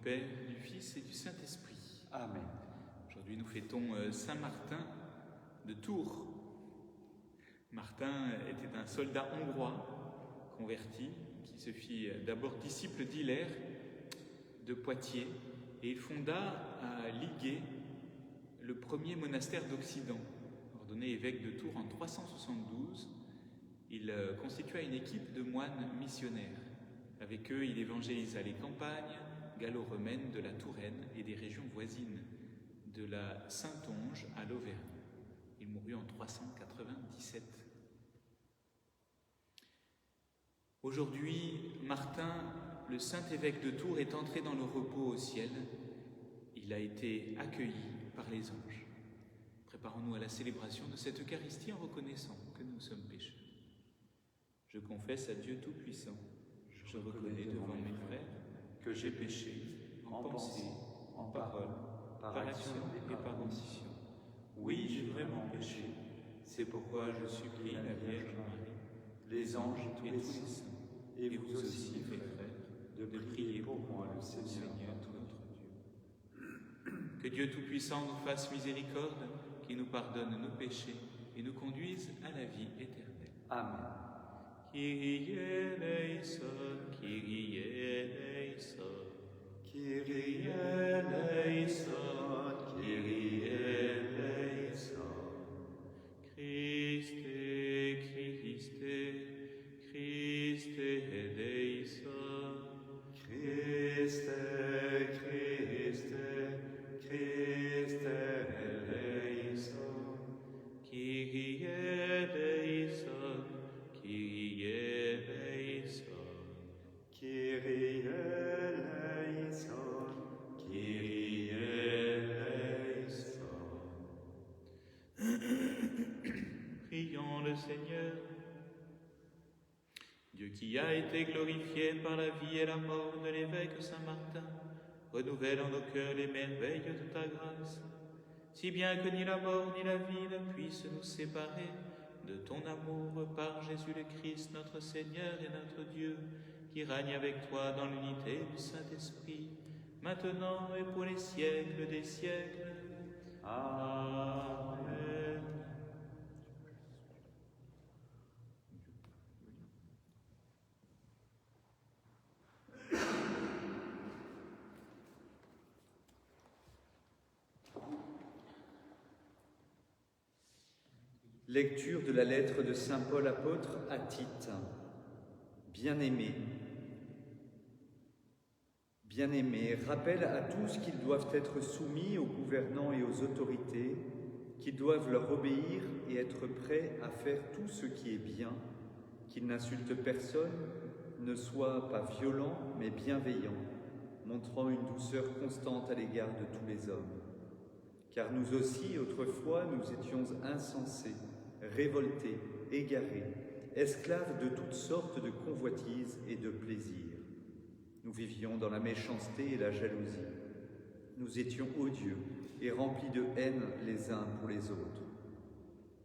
Père, du Fils et du Saint-Esprit. Amen. Aujourd'hui, nous fêtons Saint Martin de Tours. Martin était un soldat hongrois converti qui se fit d'abord disciple d'Hilaire de Poitiers et il fonda à Liguey le premier monastère d'Occident. Ordonné évêque de Tours en 372, il constitua une équipe de moines missionnaires. Avec eux, il évangélisa les campagnes gallo-romaines de la Touraine et des régions voisines, de la Saintonge à l'Auvergne. Il mourut en 397. Aujourd'hui, Martin, le saint évêque de Tours, est entré dans le repos au ciel. Il a été accueilli par les anges. Préparons-nous à la célébration de cette Eucharistie en reconnaissant que nous sommes pécheurs. Je confesse à Dieu Tout-Puissant, je reconnais devant mes frères que j'ai péché en pensée, en parole, par action et par omission. Oui, j'ai vraiment péché. C'est pourquoi je supplie la Vierge Marie, les anges et tous les saints, et vous aussi, mes frères, de prier pour moi, le Seigneur notre Dieu. Que Dieu Tout-Puissant nous fasse miséricorde, qui nous pardonne nos péchés et nous conduise à la vie éternelle. Amen. Kyrie eleison, Kyrie eleison, Kyrie eleison, Kyrie eleison. Christe, Christe, Christe eleison. Christe, Christe, Christe eleison. Kyrie eleison, Kyrie eleison. Kyrie eleison, Kyrie eleison. Prions le Seigneur. Dieu qui a été glorifié par la vie et la mort de l'évêque Saint-Martin, renouvelle en nos cœurs les merveilles de ta grâce, si bien que ni la mort ni la vie ne puissent nous séparer de ton amour par Jésus le Christ, notre Seigneur et notre Dieu, qui règne avec toi dans l'unité du Saint-Esprit, maintenant et pour les siècles des siècles. Amen. Lecture de la lettre de saint Paul apôtre à Tite. Bien-aimés, rappelle à tous qu'ils doivent être soumis aux gouvernants et aux autorités, qu'ils doivent leur obéir et être prêts à faire tout ce qui est bien, qu'ils n'insultent personne, ne soient pas violents mais bienveillants, montrant une douceur constante à l'égard de tous les hommes. Car nous aussi, autrefois, nous étions insensés, révoltés, égarés, esclaves de toutes sortes de convoitises et de plaisirs. Nous vivions dans la méchanceté et la jalousie. Nous étions odieux et remplis de haine les uns pour les autres.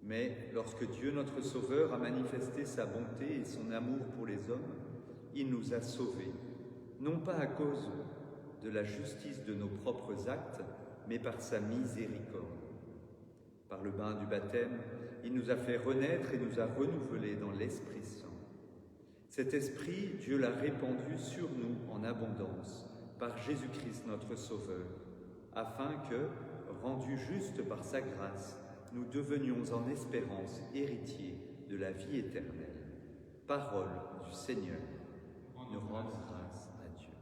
Mais lorsque Dieu notre Sauveur a manifesté sa bonté et son amour pour les hommes, il nous a sauvés, non pas à cause de la justice de nos propres actes, mais par sa miséricorde. Par le bain du baptême, il nous a fait renaître et nous a renouvelés dans l'Esprit Saint. Cet Esprit, Dieu l'a répandu sur nous en abondance, par Jésus-Christ notre Sauveur, afin que, rendus justes par sa grâce, nous devenions en espérance héritiers de la vie éternelle. Parole du Seigneur. Nous rendons grâce à Dieu.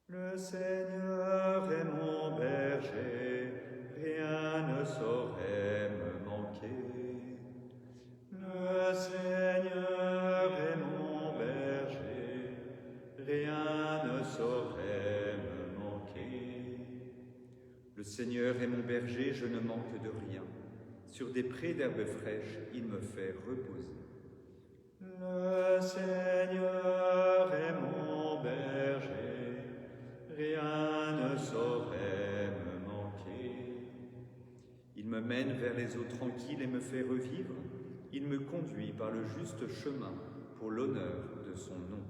Le Seigneur est mon berger, rien ne saurait me manquer. Le Seigneur est mon berger, rien ne saurait me manquer. Le Seigneur est mon berger, je ne manque de rien. Sur des prés d'herbes fraîches, il me fait reposer. Le Seigneur est mon berger, rien ne saurait me manquer. Il me mène vers les eaux tranquilles et me fait revivre. Il me conduit par le juste chemin pour l'honneur de son nom.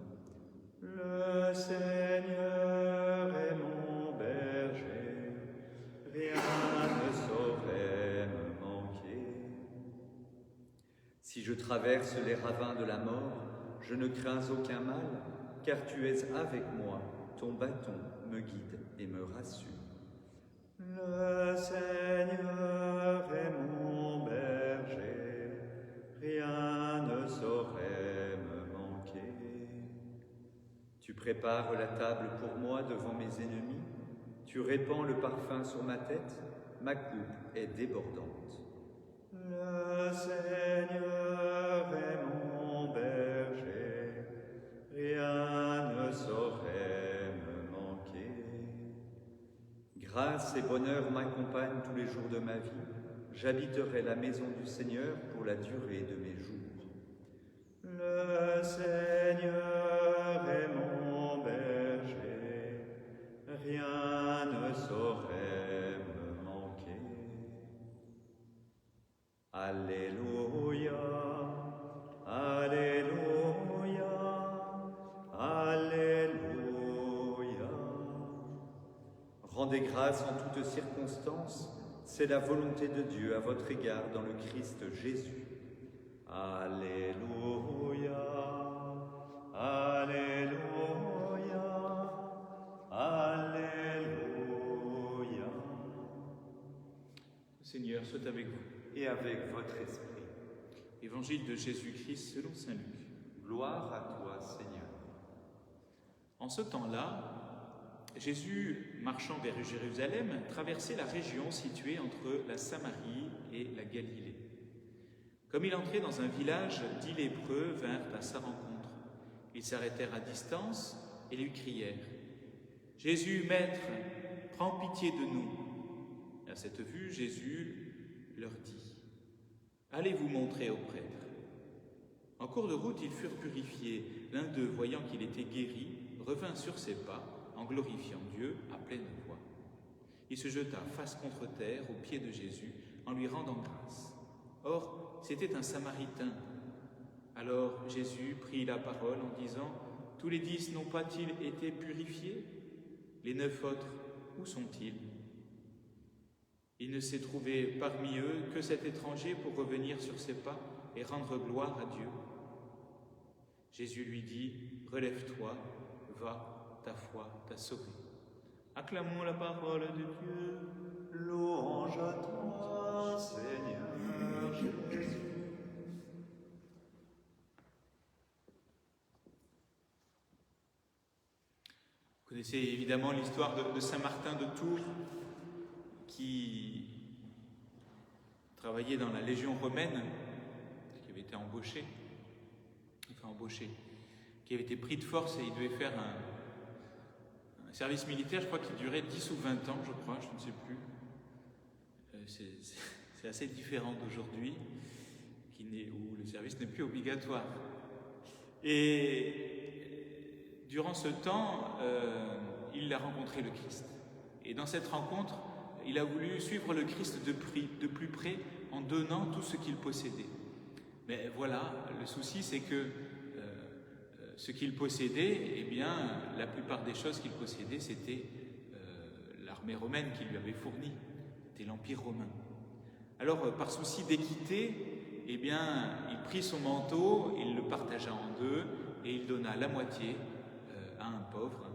Le Le Seigneur est mon berger, rien ne saurait me manquer. Si je traverse les ravins de la mort, je ne crains aucun mal, car tu es avec moi, ton bâton me guide et me rassure. Le Seigneur est mon berger, rien ne saurait me manquer. Tu prépares la table pour moi devant mes ennemis, tu répands le parfum sur ma tête, ma coupe est débordante. Le Seigneur est mon berger, rien ne saurait me manquer. Grâce et bonheur m'accompagnent tous les jours de ma vie. J'habiterai la maison du Seigneur pour la durée de mes jours. Le Seigneur est mon berger, rien ne saurait me manquer. Alléluia, Alléluia, Alléluia. Rendez grâce en toutes circonstances, c'est la volonté de Dieu à votre égard dans le Christ Jésus. Alléluia, Alléluia, Alléluia. Le Seigneur soit avec vous. Et avec votre esprit. Évangile de Jésus-Christ selon saint Luc. Gloire à toi, Seigneur. En ce temps-là, Jésus, marchant vers Jérusalem, traversait la région située entre la Samarie et la Galilée. Comme il entrait dans un village, 10 lépreux vinrent à sa rencontre. Ils s'arrêtèrent à distance et lui crièrent « Jésus, Maître, prends pitié de nous !» À cette vue, Jésus leur dit « Allez vous montrer au prêtre. » En cours de route, ils furent purifiés. L'un d'eux, voyant qu'il était guéri, revint sur ses pas en glorifiant Dieu à pleine voix. Il se jeta face contre terre aux pieds de Jésus en lui rendant grâce. Or, c'était un Samaritain. Alors Jésus prit la parole en disant « Tous les 10 n'ont pas-ils été purifiés? Les 9 autres, où sont-ils » Il ne s'est trouvé parmi eux que cet étranger pour revenir sur ses pas et rendre gloire à Dieu. Jésus lui dit « Relève-toi, va, ta foi t'a sauvé. » Acclamons la parole de Dieu. Louange à toi, Seigneur Jésus. Vous connaissez évidemment l'histoire de Saint Martin de Tours, qui travaillait dans la Légion romaine, qui avait été embauché, qui avait été pris de force et il devait faire un service militaire, je crois qu'il durait 10 ou 20 ans, je crois, je ne sais plus. C'est assez différent d'aujourd'hui, où le service n'est plus obligatoire. Et durant ce temps, il a rencontré le Christ. Et dans cette rencontre, il a voulu suivre le Christ de plus près en donnant tout ce qu'il possédait. Mais voilà, le souci c'est que ce qu'il possédait, eh bien, la plupart des choses qu'il possédait, c'était l'armée romaine qui lui avait fourni, c'était l'Empire romain. Alors, par souci d'équité, eh bien, il prit son manteau, il le partagea en deux et il donna la moitié à un pauvre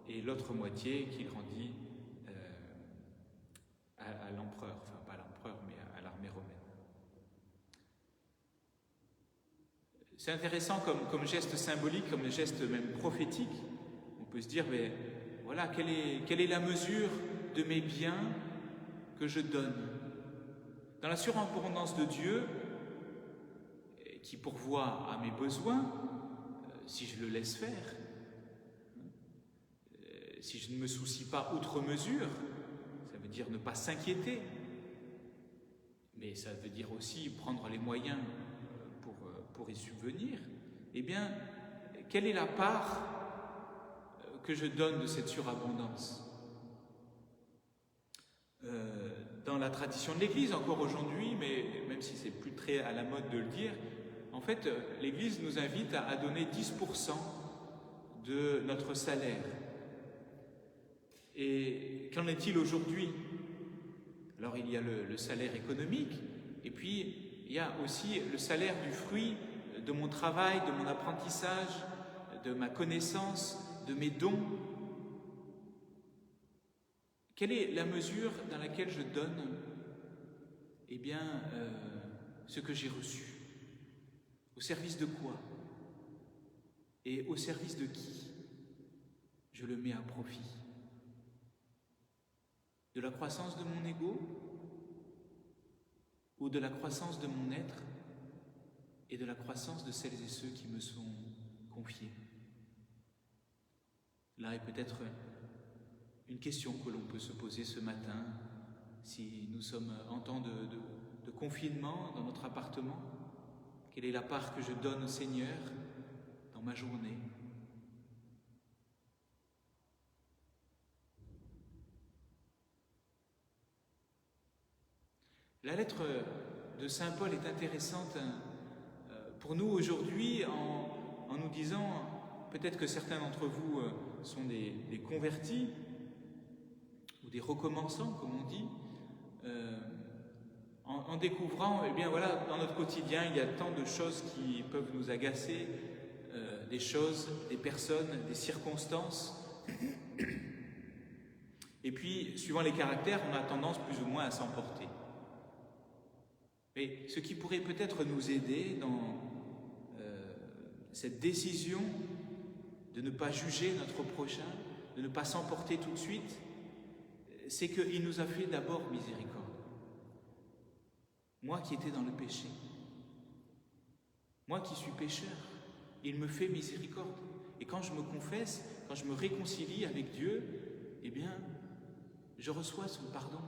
et l'autre moitié qu'il rendit à l'empereur, enfin pas à l'empereur, mais à l'armée romaine. C'est intéressant comme geste symbolique, comme geste même prophétique. On peut se dire, mais voilà, quelle est la mesure de mes biens que je donne? Dans la surabondance de Dieu, qui pourvoit à mes besoins, si je le laisse faire, si je ne me soucie pas outre mesure, ça veut dire ne pas s'inquiéter, mais ça veut dire aussi prendre les moyens pour y subvenir. Eh bien, quelle est la part que je donne de cette surabondance? Dans la tradition de l'Église, encore aujourd'hui, mais même si c'est plus très à la mode de le dire, en fait, l'Église nous invite à donner 10% de notre salaire. Et qu'en est-il aujourd'hui? Alors il y a le salaire économique, et puis il y a aussi le salaire du fruit de mon travail, de mon apprentissage, de ma connaissance, de mes dons. Quelle est la mesure dans laquelle je donne ce que j'ai reçu? Au service de quoi? Et au service de qui je le mets à profit? De la croissance de mon ego ou de la croissance de mon être et de la croissance de celles et ceux qui me sont confiés? Là est peut-être une question que l'on peut se poser ce matin, si nous sommes en temps de confinement dans notre appartement. Quelle est la part que je donne au Seigneur dans ma journée? La lettre de Saint Paul est intéressante pour nous aujourd'hui en nous disant, peut-être que certains d'entre vous sont des convertis ou des recommençants, comme on dit, en découvrant, dans notre quotidien, il y a tant de choses qui peuvent nous agacer, des choses, des personnes, des circonstances. Et puis, suivant les caractères, on a tendance plus ou moins à s'emporter. Mais ce qui pourrait peut-être nous aider dans cette décision de ne pas juger notre prochain, de ne pas s'emporter tout de suite, c'est qu'il nous a fait d'abord miséricorde. Moi qui étais dans le péché, moi qui suis pécheur, il me fait miséricorde. Et quand je me confesse, quand je me réconcilie avec Dieu, je reçois son pardon.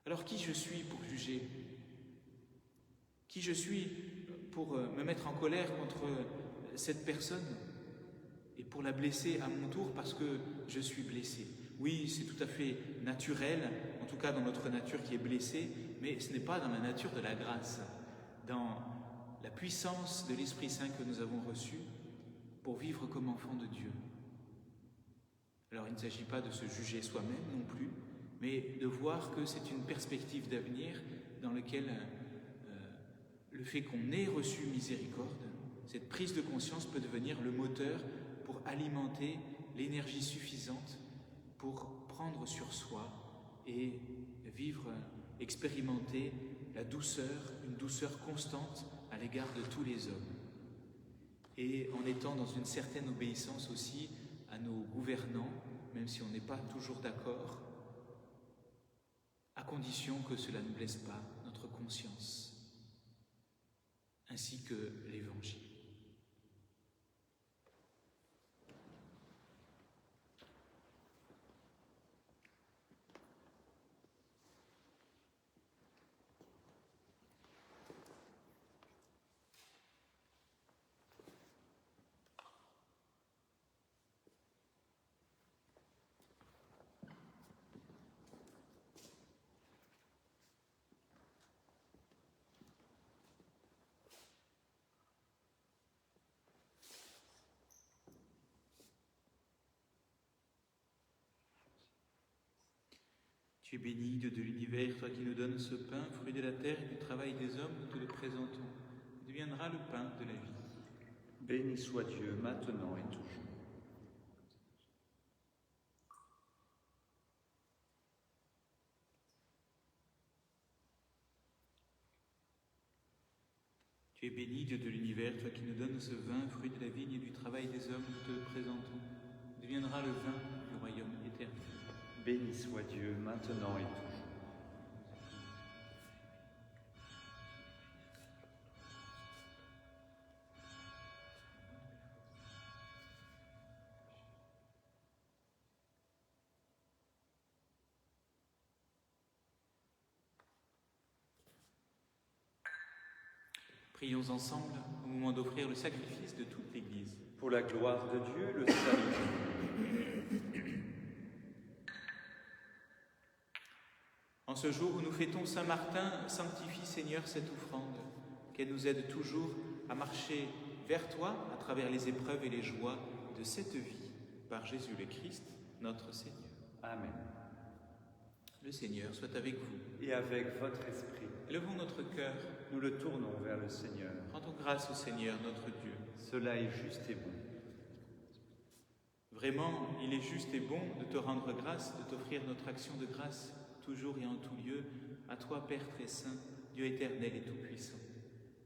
Alors qui je suis pour juger? Qui je suis pour me mettre en colère contre cette personne et pour la blesser à mon tour parce que je suis blessé? Oui, c'est tout à fait naturel, en tout cas dans notre nature qui est blessée, mais ce n'est pas dans la nature de la grâce, dans la puissance de l'Esprit Saint que nous avons reçu pour vivre comme enfants de Dieu. Alors il ne s'agit pas de se juger soi-même non plus, mais de voir que c'est une perspective d'avenir dans laquelle le fait qu'on ait reçu miséricorde, cette prise de conscience peut devenir le moteur pour alimenter l'énergie suffisante pour prendre sur soi et vivre, expérimenter la douceur, une douceur constante à l'égard de tous les hommes. Et en étant dans une certaine obéissance aussi à nos gouvernants, même si on n'est pas toujours d'accord, à condition que cela ne blesse pas notre conscience, ainsi que l'Évangile. Tu es béni, Dieu de l'univers, toi qui nous donnes ce pain, fruit de la terre et du travail des hommes, nous te le présentons. Il deviendra le pain de la vie. Béni soit Dieu, maintenant et toujours. Tu es béni, Dieu de l'univers, toi qui nous donnes ce vin, fruit de la vigne et du travail des hommes, nous te le présentons. Il deviendra le vin du royaume éternel. Béni soit Dieu, maintenant et toujours. Prions ensemble au moment d'offrir le sacrifice de toute l'Église. Pour la gloire de Dieu, le salut. En ce jour où nous fêtons Saint Martin, sanctifie Seigneur cette offrande, qu'elle nous aide toujours à marcher vers toi à travers les épreuves et les joies de cette vie, par Jésus le Christ, notre Seigneur. Amen. Le Seigneur soit avec vous. Et avec votre esprit, Élevons notre cœur, nous le tournons vers le Seigneur. rendons grâce au Seigneur notre Dieu. Cela est juste et bon. Vraiment, il est juste et bon de te rendre grâce, de t'offrir notre action de grâce, toujours et en tout lieu, à toi, Père très saint, Dieu éternel et tout-puissant,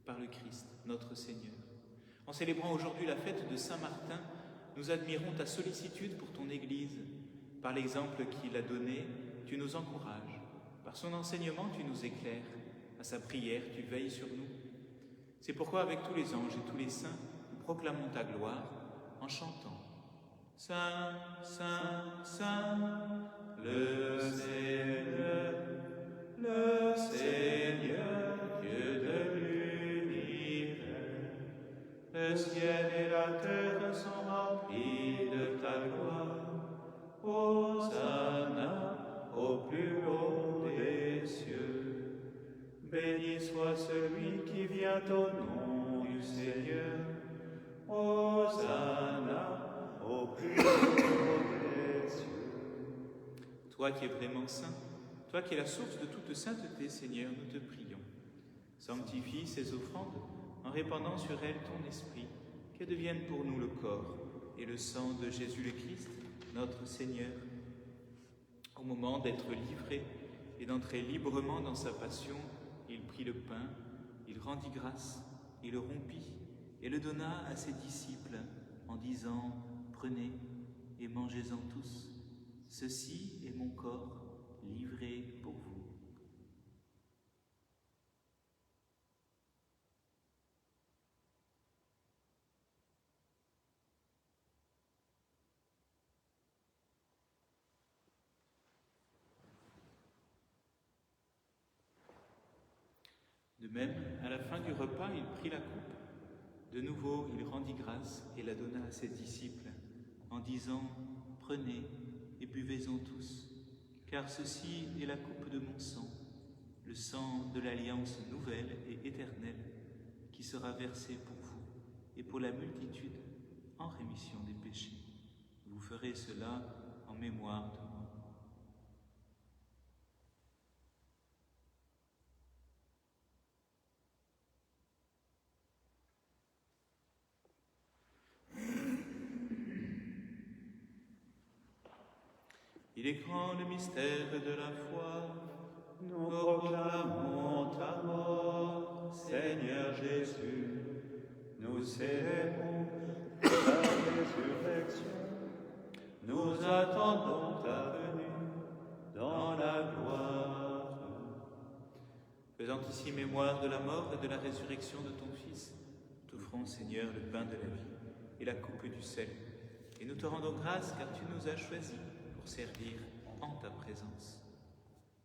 par le Christ, notre Seigneur. En célébrant aujourd'hui la fête de Saint-Martin, nous admirons ta sollicitude pour ton Église. Par l'exemple qu'il a donné, tu nous encourages. Par son enseignement, tu nous éclaires. À sa prière, tu veilles sur nous. C'est pourquoi, avec tous les anges et tous les saints, nous proclamons ta gloire en chantant. Saint, Saint, Saint, le Seigneur, Dieu de l'univers. Le ciel et la terre sont remplis de ta gloire. Hosanna au plus haut des cieux. Béni soit celui qui vient au nom du Seigneur. Hosanna au plus haut des cieux. Toi qui es vraiment saint, toi qui es la source de toute sainteté, Seigneur, nous te prions. Sanctifie ces offrandes en répandant sur elles ton esprit, qu'elles deviennent pour nous le corps et le sang de Jésus le Christ, notre Seigneur. Au moment d'être livré et d'entrer librement dans sa passion, il prit le pain, il rendit grâce, il le rompit et le donna à ses disciples en disant « Prenez et mangez-en tous, ceci est mon corps livré pour vous. » De même, à la fin du repas, il prit la coupe. De nouveau, il rendit grâce et la donna à ses disciples, en disant « Prenez et buvez-en tous, car ceci est la coupe de mon sang, le sang de l'alliance nouvelle et éternelle, qui sera versé pour vous et pour la multitude en rémission des péchés. Vous ferez cela en mémoire de moi. » Il est grand le mystère de la foi. Nous proclamons ta mort, Seigneur Jésus. Nous célébrons ta résurrection. Nous attendons ta venue dans la gloire. Faisant ici mémoire de la mort et de la résurrection de ton Fils, t'offrons, Seigneur, le pain de la vie et la coupe du sel. Et nous te rendons grâce car tu nous as choisis pour servir en ta présence.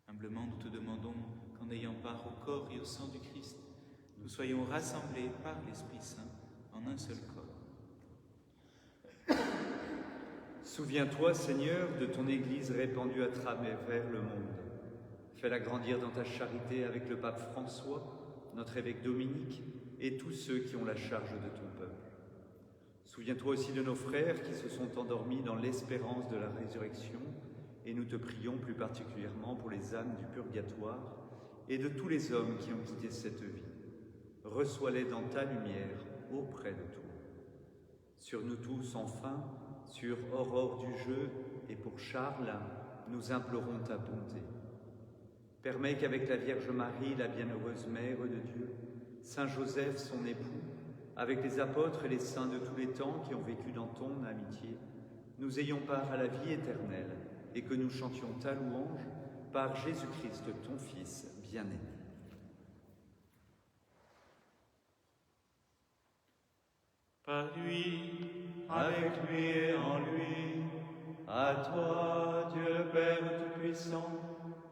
Humblement, nous te demandons qu'en ayant part au corps et au sang du Christ, nous soyons rassemblés par l'Esprit Saint en un seul corps. Souviens-toi, Seigneur, de ton Église répandue à travers le monde. Fais-la grandir dans ta charité avec le pape François, notre évêque Dominique et tous ceux qui ont la charge de ton peuple. Souviens-toi aussi de nos frères qui se sont endormis dans l'espérance de la résurrection, et nous te prions plus particulièrement pour les âmes du purgatoire et de tous les hommes qui ont quitté cette vie. Reçois-les dans ta lumière auprès de toi. Sur nous tous, enfin, sur Aurore du Jeu et pour Charles, nous implorons ta bonté. Permets qu'avec la Vierge Marie, la bienheureuse Mère de Dieu, Saint Joseph, son époux, avec les apôtres et les saints de tous les temps qui ont vécu dans ton amitié, nous ayons part à la vie éternelle et que nous chantions ta louange par Jésus-Christ, ton Fils bien-aimé. Par lui, Avec lui et en lui, à toi, Dieu le Père Tout-Puissant,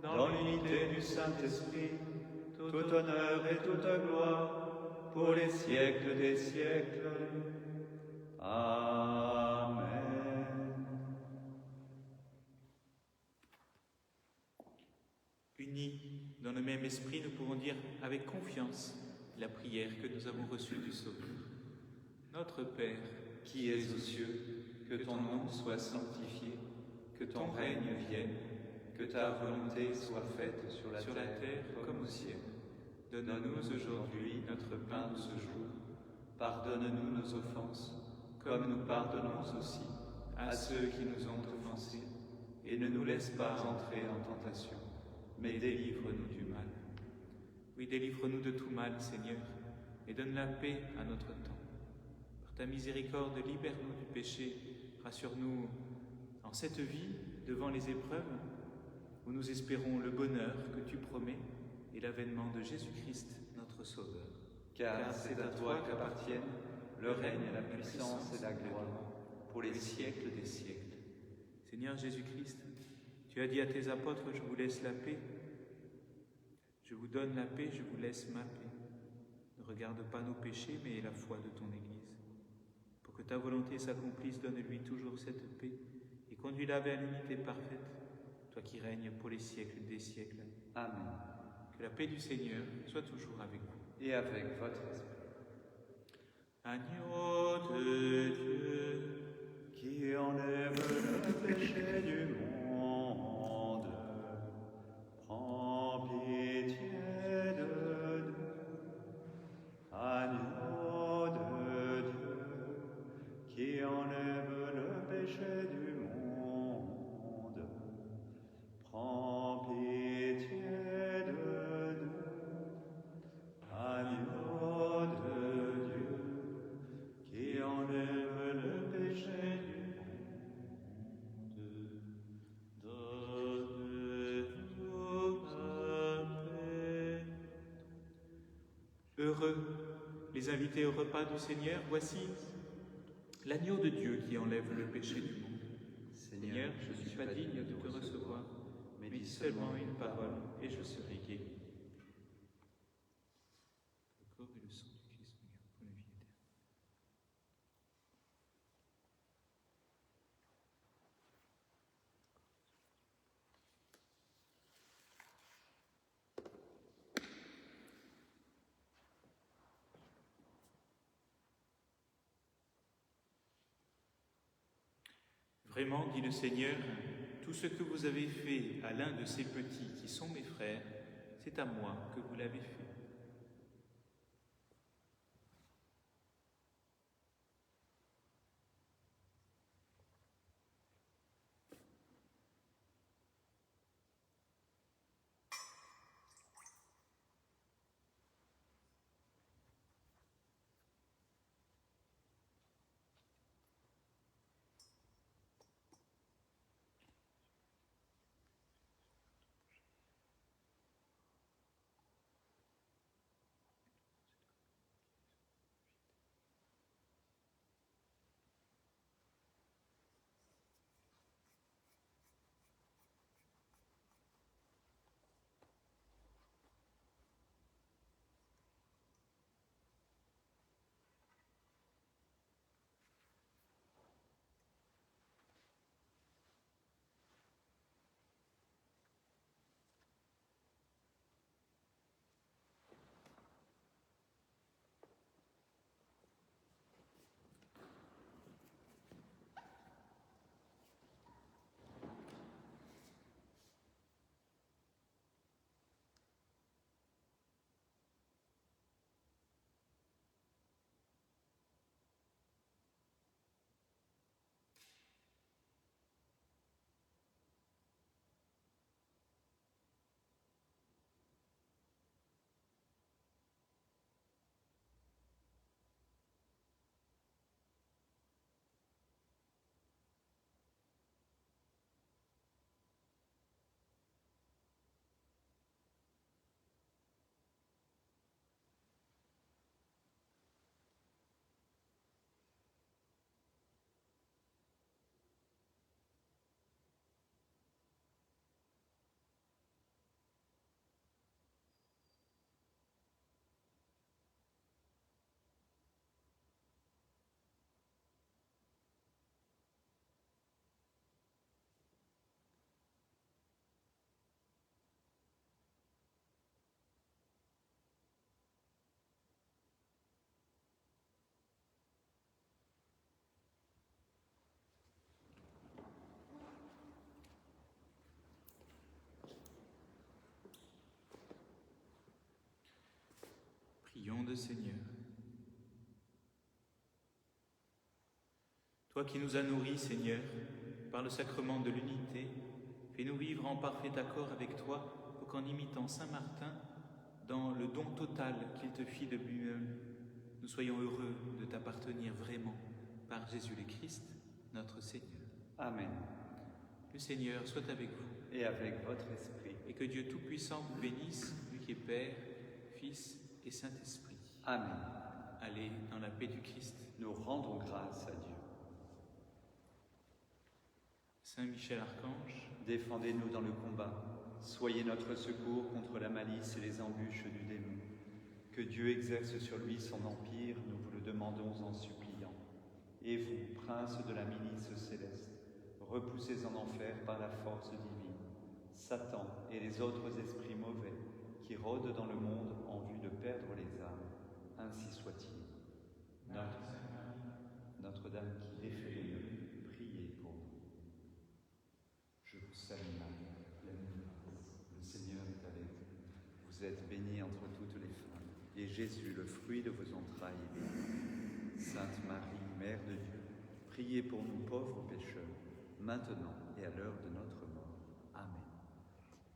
dans l'unité du Saint-Esprit, tout honneur et toute gloire, pour les siècles des siècles. Amen. unis dans le même esprit, nous pouvons dire avec confiance la prière que nous avons reçue du Sauveur. Notre Père, qui es aux cieux, que ton nom soit sanctifié, que ton règne vienne, que ta volonté soit faite sur la terre comme au ciel. Donne-nous aujourd'hui notre pain de ce jour. Pardonne-nous nos offenses, comme nous pardonnons aussi à ceux qui nous ont offensés. Et ne nous laisse pas entrer en tentation, mais délivre-nous du mal. oui, délivre-nous de tout mal, Seigneur, et donne la paix à notre temps. Par ta miséricorde, libère-nous du péché, rassure-nous en cette vie devant les épreuves où nous espérons le bonheur que tu promets et l'avènement de Jésus-Christ, notre Sauveur. Car c'est à toi qu'appartiennent le règne, la puissance et la gloire, pour les siècles des siècles. Seigneur Jésus-Christ, tu as dit à tes apôtres, je vous laisse la paix. Je vous donne la paix, je vous laisse ma paix. Ne regarde pas nos péchés, mais la foi de ton Église. Pour que ta volonté s'accomplisse, donne-lui toujours cette paix et conduis-la vers l'unité parfaite, toi qui règnes pour les siècles des siècles. Amen. Que la paix du Seigneur soit toujours avec vous. Et avec votre esprit. Agneau de Dieu, Qui enlève le péché du monde, prends pitié de nous. Agneau de Dieu, qui enlève le péché du monde, prends pitié de nous. Agneau de Dieu, qui enlève le péché du heureux les invités au repas du Seigneur, voici l'agneau de Dieu qui enlève le péché du monde. Seigneur, je ne suis pas digne de te recevoir, mais dis seulement une parole et je serai guéri. Le corps et le sang du Christ me gardent pour la vie éternelle. Vraiment, dit le Seigneur, tout ce que vous avez fait à l'un de ces petits qui sont mes frères, c'est à moi que vous l'avez fait. Prions le Seigneur. Toi qui nous as nourris, Seigneur, par le sacrement de l'unité, fais-nous vivre en parfait accord avec toi, pour qu'en imitant Saint Martin, dans le don total qu'il te fit de lui-même, nous soyons heureux de t'appartenir vraiment par Jésus le Christ, notre Seigneur. Amen. Le Seigneur soit avec vous. Et avec votre esprit. Et que Dieu Tout-Puissant vous bénisse, lui qui est Père, Fils et Saint-Esprit. Amen. Allez dans la paix du Christ. Nous rendons grâce à Dieu. Saint Michel Archange, Défendez-nous dans le combat. Soyez notre secours contre la malice et les embûches du démon. Que Dieu exerce sur lui son empire, nous vous le demandons en suppliant. Et vous, prince de la milice céleste, repoussez en enfer par la force divine Satan et les autres esprits mauvais qui rôdent dans le monde en vue de perdre les âmes. Ainsi soit-il. Notre-Dame qui défait les nœuds, priez pour nous. Je vous salue Marie, pleine de grâce. Le Seigneur est avec vous. Vous êtes bénie entre toutes les femmes, et Jésus, le fruit de vos entrailles, est béni. Sainte Marie, Mère de Dieu, priez pour nous pauvres pécheurs, maintenant et à l'heure de notre mort. Amen.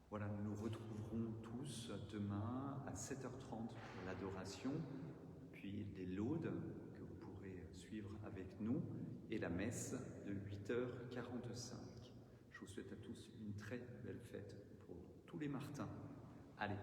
Voilà, nous nous retrouverons tous demain à 7h30 pour l'adoration, puis les laudes que vous pourrez suivre avec nous, et la messe de 8h45. Je vous souhaite à tous une très belle fête pour tous les Martins. Allez,